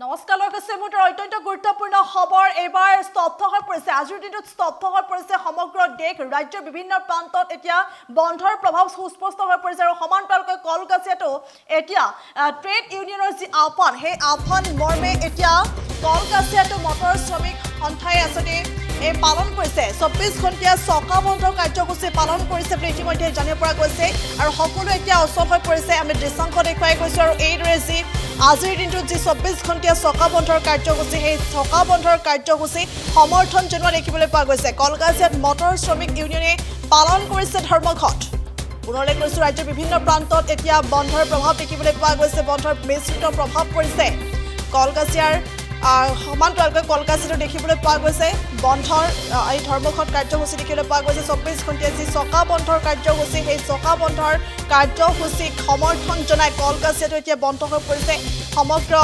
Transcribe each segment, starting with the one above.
নমস্কাৰ লগতে মোৰ অত্যন্ত গুৰুত্বপূৰ্ণ খবৰ এবাৰ স্তব্ধ হৈ পৰিছে আজিৰ দিনত স্তব্ধ হৈ পৰিছে সমগ্ৰ দেশ ৰাজ্যৰ বিভিন্ন প্ৰান্তত এতিয়া বন্ধৰ প্ৰভাৱ সুস্পষ্ট হৈ পৰিছে আৰু সমান্তৰালকৈ কলকাতাতো এতিয়া ট্ৰেড ইউনিয়নৰ যি আহ্বান সেই আহ্বান মৰ্মে এতিয়া কলকাতাতো মটৰ শ্ৰমিক সন্থাই আসলে এই পালন কৰিছে 24 ঘণ্টীয়া চকা বন্ধ কাৰ্যসূচী পালন কৰিছে বুলি ইতিমধ্যে জানিব পৰা গৈছে আৰু সকলো এতিয়া অচল হৈ পৰিছে আমি দৃশ্যাংশ দেখুৱাই গৈছো আৰু এইদৰে যি আজিৰ দিনটোত যি 24 ঘণ্টীয়া চকা বন্ধৰ কাৰ্যসূচী সেই চকা বন্ধৰ কাৰ্যসূচী সমৰ্থন জনোৱা দেখিবলৈ পোৱা গৈছে কলকাতাত মটৰ শ্ৰমিক ইউনিয়নে পালন কৰিছে ধৰ্মঘট পুনৰলৈ কৈছো ৰাজ্যৰ বিভিন্ন প্ৰান্তত এতিয়া বন্ধৰ প্ৰভাৱ দেখিবলৈ পোৱা গৈছে বন্ধৰ মিশ্ৰিত প্ৰভাৱ পৰিছে কলকাতাৰ সমান্তৰালকৈ কলকাতাতো দেখিবলৈ পোৱা গৈছে বন্ধৰ এই ধৰ্মঘট কাৰ্যসূচী দেখিবলৈ পোৱা গৈছে 24 ঘণ্টীয়া যি চকা বন্ধৰ কাৰ্যসূচী সেই চকা বন্ধৰ কাৰ্যসূচীক সমৰ্থন জনাই কলকাতাতো এতিয়া বন্ধ হৈ পৰিছে সমগ্ৰ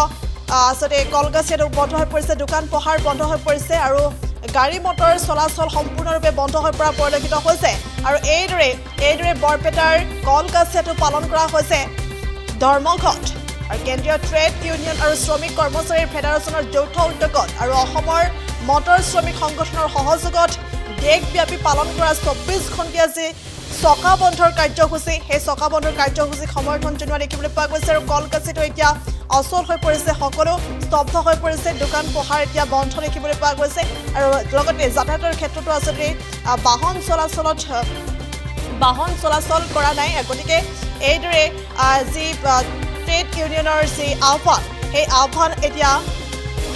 আসলে কলকাতাতো বন্ধ হৈ পৰিছে দোকান পোহাৰ বন্ধ হৈ পৰিছে আৰু গাড়ী মটৰ চলাচল সম্পূৰ্ণৰূপে বন্ধ হৈ পৰা পৰিলক্ষিত হৈছে আৰু এইদৰে বৰপেটাৰ কলকাতাতো পালন কৰা হৈছে ধৰ্মঘট আৰু কেন্দ্ৰীয় ট্ৰেড ইউনিয়ন আৰু শ্ৰমিক কৰ্মচাৰীৰ ফেডাৰেশ্যনৰ যৌথ উদ্যোগত আৰু অসমৰ মটৰ শ্ৰমিক সংগঠনৰ সহযোগত দেশব্যাপী পালন কৰা 24 ঘণ্টীয়া যি চকা বন্ধৰ কাৰ্যসূচী সেই চকা বন্ধৰ কাৰ্যসূচীক সমৰ্থন জনোৱা দেখিবলৈ পোৱা গৈছে আৰু কলকাতাতো এতিয়া অচল হৈ পৰিছে সকলো স্তব্ধ হৈ পৰিছে দোকান পোহাৰ এতিয়া বন্ধ দেখিবলৈ পোৱা গৈছে আৰু লগতে যাতায়াতৰ ক্ষেত্ৰতো আচলতে বাহন চলাচল কৰা নাই গতিকে এইদৰে যি ট্ৰেড ইউনিয়নৰ যি আহ্বান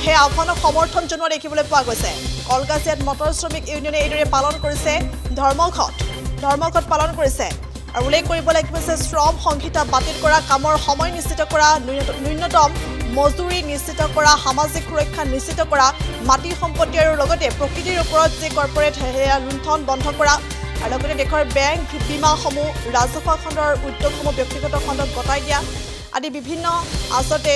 সেই আহ্বানক সমৰ্থন জনোৱা দেখিবলৈ পোৱা গৈছে কলকাতাত মটৰ শ্ৰমিক ইউনিয়নে এইদৰে পালন কৰিছে ধৰ্মঘট পালন কৰিছে আৰু উল্লেখ কৰিব লাগিব যে শ্ৰম সংহিতা বাতিল কৰা কামৰ সময় নিশ্চিত কৰা ন্যূনতম মজুৰি নিশ্চিত কৰা সামাজিক সুৰক্ষা নিশ্চিত কৰা মাটি সম্পত্তি আৰু লগতে প্ৰকৃতিৰ ওপৰত যি কৰ্পৰেট লুণ্ঠন বন্ধ কৰা আৰু লগতে দেশৰ বেংক বীমাসমূহ ৰাজহুৱা খণ্ডৰ উদ্যোগসমূহ ব্যক্তিগত খণ্ডত গতাই দিয়া আদি বিভিন্ন আচলতে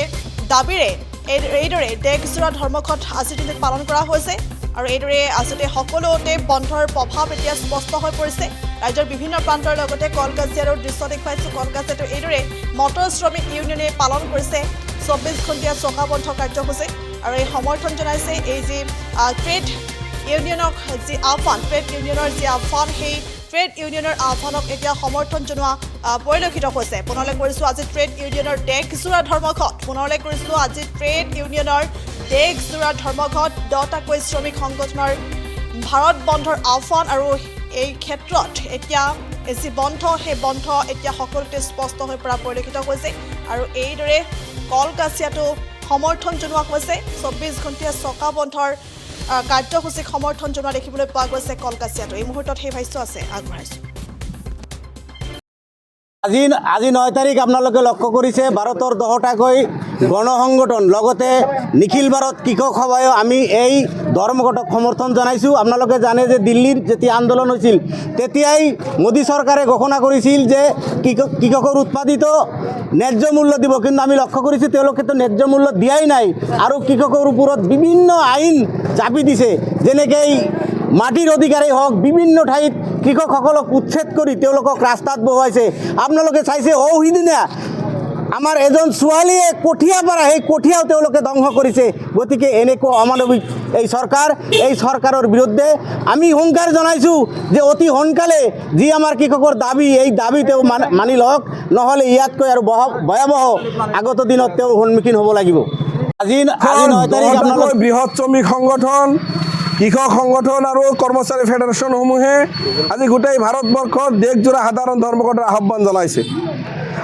দাবীৰে এইদৰে দেশজোৰা ধৰ্মঘট আজিৰ দিনত পালন কৰা হৈছে আৰু এইদৰে আচলতে সকলোতে বন্ধৰ প্ৰভাৱ এতিয়া স্পষ্ট হৈ পৰিছে ৰাজ্যৰ বিভিন্ন প্ৰান্তৰ লগতে কলকাতাৰ দৃশ্য দেখুৱাইছো কলকাতাতো এইদৰে মটৰ শ্ৰমিক ইউনিয়নে পালন কৰিছে 24 ঘণ্টীয়া চকা বন্ধ কাৰ্যসূচী আৰু এই সমৰ্থন জনাইছে এই যি ট্ৰেড ইউনিয়নৰ যি আহ্বান সেই ট্ৰেড ইউনিয়নৰ আহ্বানক এতিয়া সমৰ্থন জনোৱা পৰিলক্ষিত হৈছে পুনৰলৈ কৰিছো আজি ট্ৰেড ইউনিয়নৰ দেশজোৰা ধৰ্মঘট 10টাকৈ শ্ৰমিক সংগঠনৰ ভাৰত বন্ধৰ আহ্বান আৰু এই ক্ষেত্ৰত এতিয়া যি বন্ধ সেই বন্ধ এতিয়া সকলোতে স্পষ্ট হৈ পৰা পৰিলক্ষিত হৈছে আৰু এইদৰে কলকাতাতো সমৰ্থন জনোৱা হৈছে 24 ঘণ্টীয়া চকা বন্ধৰ কাৰ্যসূচীক সমৰ্থন জনোৱা দেখিবলৈ পোৱা গৈছে কলকাতাতো এই মুহূৰ্তত সেই ভাষ্য আছে আগবঢ়াইছো আজি 9 তাৰিখ আপোনালোকে লক্ষ্য কৰিছে ভাৰতৰ 10টাকৈ গণসংগঠন লগতে নিখিল ভাৰত কৃষক সভায়ো আমি এই ধৰ্মঘটক সমৰ্থন জনাইছোঁ আপোনালোকে জানে যে দিল্লীৰ যেতিয়া আন্দোলন হৈছিল তেতিয়াই মোদী চৰকাৰে ঘোষণা কৰিছিল যে কৃষকৰ উৎপাদিত ন্যায্য মূল্য দিব কিন্তু আমি লক্ষ্য কৰিছোঁ তেওঁলোকেতো ন্যায্য মূল্য দিয়াই নাই আৰু কৃষকৰ ওপৰত বিভিন্ন আইন চাপি দিছে যেনেকৈ মাটিৰ অধিকাৰেই হওক বিভিন্ন ঠাইত কৃষকসকলক উচ্ছেদ কৰি তেওঁলোকক ৰাস্তাত বহুৱাইছে আপোনালোকে চাইছে সিদিনা আমাৰ এজন ছোৱালীয়ে কঠীয়া পৰা সেই কঠীয়াও তেওঁলোকে ধ্বংস কৰিছে গতিকে এনেকুৱা অমানৱিক এই চৰকাৰৰ বিৰুদ্ধে আমি হুংকাৰ জনাইছোঁ যে অতি সোনকালে যি আমাৰ কৃষকৰ দাবী এই দাবী তেওঁ মানি লওক নহ'লে ইয়াতকৈ আৰু ভয়াৱহ আগত দিনত তেওঁ সন্মুখীন হ'ব লাগিব আজি 9 তাৰিখ আপোনালোক বৃহৎ শ্ৰমিক সংগঠন কৃষক সংগঠন আৰু কৰ্মচাৰী ফেডাৰেশ্যনসমূহে আজি গোটেই ভাৰতবৰ্ষত দেশজোৰা সাধাৰণ ধৰ্মঘটৰ আহ্বান জনাইছে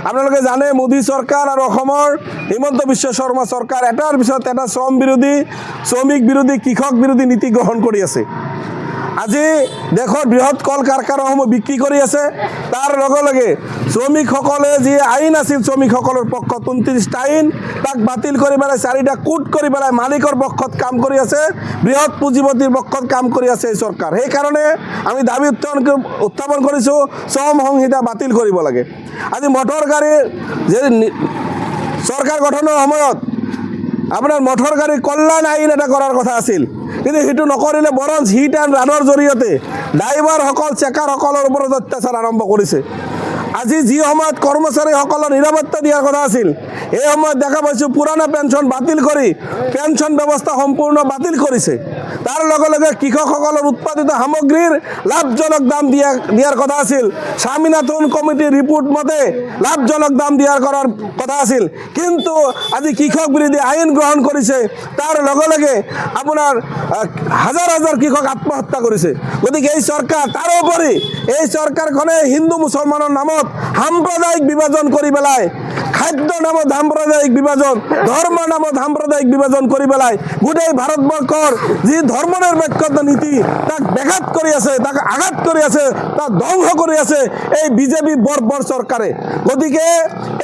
আপোনালোকে জানে মোদী চৰকাৰ আৰু অসমৰ হিমন্ত বিশ্ব শৰ্মা চৰকাৰ এটাৰ পিছত এটা শ্ৰমিক বিৰোধী কৃষক বিৰোধী নীতি গ্ৰহণ কৰি আছে আজি দেশৰ বৃহৎ কল কাৰখানাসমূহ বিক্ৰী কৰি আছে তাৰ লগে লগে শ্ৰমিকসকলে যি আইন আছিল শ্ৰমিকসকলৰ পক্ষত 29টা আইন তাক বাতিল কৰি পেলাই 4টা কোট কৰি পেলাই মালিকৰ পক্ষত কাম কৰি আছে বৃহৎ পুঁজিপতিৰ পক্ষত কাম কৰি আছে এই চৰকাৰ সেইকাৰণে আমি দাবী উত্থাপন কৰিছোঁ শ্ৰম সংহিতা বাতিল কৰিব লাগে আজি মটৰ গাড়ীৰ যে চৰকাৰ গঠনৰ সময়ত আপোনাৰ মটৰ গাড়ী কল্যাণ আইন এটা কৰাৰ কথা আছিল কিন্তু সেইটো নকৰিলে বৰঞ্চ হিট এণ্ড ৰানৰ জৰিয়তে ড্ৰাইভাৰসকল চেকাৰসকলৰ ওপৰত অত্যাচাৰ আৰম্ভ কৰিছে আজি যি সময়ত কৰ্মচাৰীসকলৰ নিৰাপত্তা দিয়াৰ কথা আছিল, এই সময়ত দেখা পাইছোঁ পুৰণা পেঞ্চন বাতিল কৰি পেঞ্চন ব্যৱস্থা সম্পূৰ্ণ বাতিল কৰিছে। তাৰ লগে লগে কৃষকসকলৰ উৎপাদিত সামগ্ৰীৰ লাভজনক দাম দিয়াৰ কথা আছিল। স্বামীনাথন কমিটিৰ ৰিপোৰ্ট মতে লাভজনক দাম দিয়াৰ কৰাৰ কথা আছিল, কিন্তু আজি কৃষক বিৰোধী আইন গ্ৰহণ কৰিছে। তাৰ লগে লগে আপোনাৰ হাজাৰ হাজাৰ কৃষক আত্মহত্যা কৰিছে। গতিকে এই চৰকাৰ, তাৰোপৰি এই চৰকাৰখনে হিন্দু মুছলমানৰ নামত সাম্প্ৰদায়িক বিভাজন কৰি পেলাই, খাদ্য নামত সাম্প্ৰদায়িক বিভাজন, ধৰ্মৰ নামত সাম্প্ৰদায়িক বিভাজন কৰি পেলাই গোটেই ভাৰতবৰ্ষৰ যি ধৰ্মনিৰপেক্ষ নীতি তাক ব্যাঘাত কৰি আছে, তাক আঘাত কৰি আছে, তাক ধ্বংস কৰি আছে এই বিজেপি বৰ্বৰ চৰকাৰে। গতিকে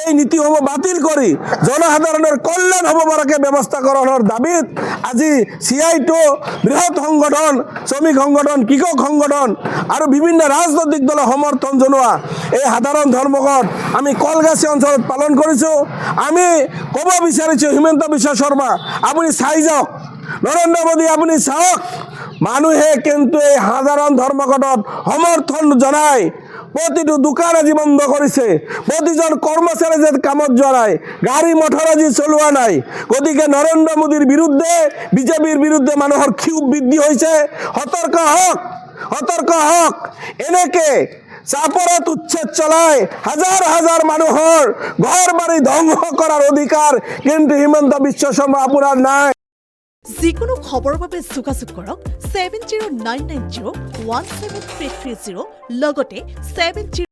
এই নীতিসমূহ বাতিল কৰি জনসাধাৰণৰ কল্যাণ হ'ব পৰাকৈ ব্যৱস্থাকৰণৰ দাবীত আজি CI2 বৃহৎ সংগঠন, শ্ৰমিক সংগঠন, কৃষক সংগঠন আৰু বিভিন্ন ৰাজনৈতিক দলে সমৰ্থন জনোৱা এই সাধাৰণ ধৰ্মঘট আমি কলগাছি অঞ্চলত পালন কৰিছোঁ। আমি ক'ব বিচাৰিছোঁ, হিমন্ত বিশ্ব শৰ্মা আপুনি চাই যাওক, নৰেন্দ্ৰ মোদী আপুনি চাওক, মানুহে কিন্তু এই সাধাৰণ ধৰ্মঘটত সমৰ্থন জনায়। প্ৰতিটো দোকান আজি বন্ধ কৰিছে, প্ৰতিজন কৰ্মচাৰী যে কামত যোৱা নাই, গাড়ী মটৰ আজি চলোৱা নাই। গতিকে নৰেন্দ্ৰ মোদীৰ বিৰুদ্ধে, বিজেপিৰ বিৰুদ্ধে মানুহৰ ক্ষোভ বৃদ্ধি হৈছে। সতৰ্ক হওক, সতৰ্ক হওক। এনেকে চাপৰত উচ্ছেদ চলাই হাজাৰ হাজাৰ মানুহৰ ঘৰ বাৰী ধ্বংস কৰাৰ অধিকাৰ কিন্তু হিমন্ত বিশ্ব শৰ্মা আপোনাৰ নাই। যিকোনো খবৰৰ বাবে যোগাযোগ কৰক 7099017330 লগতে 70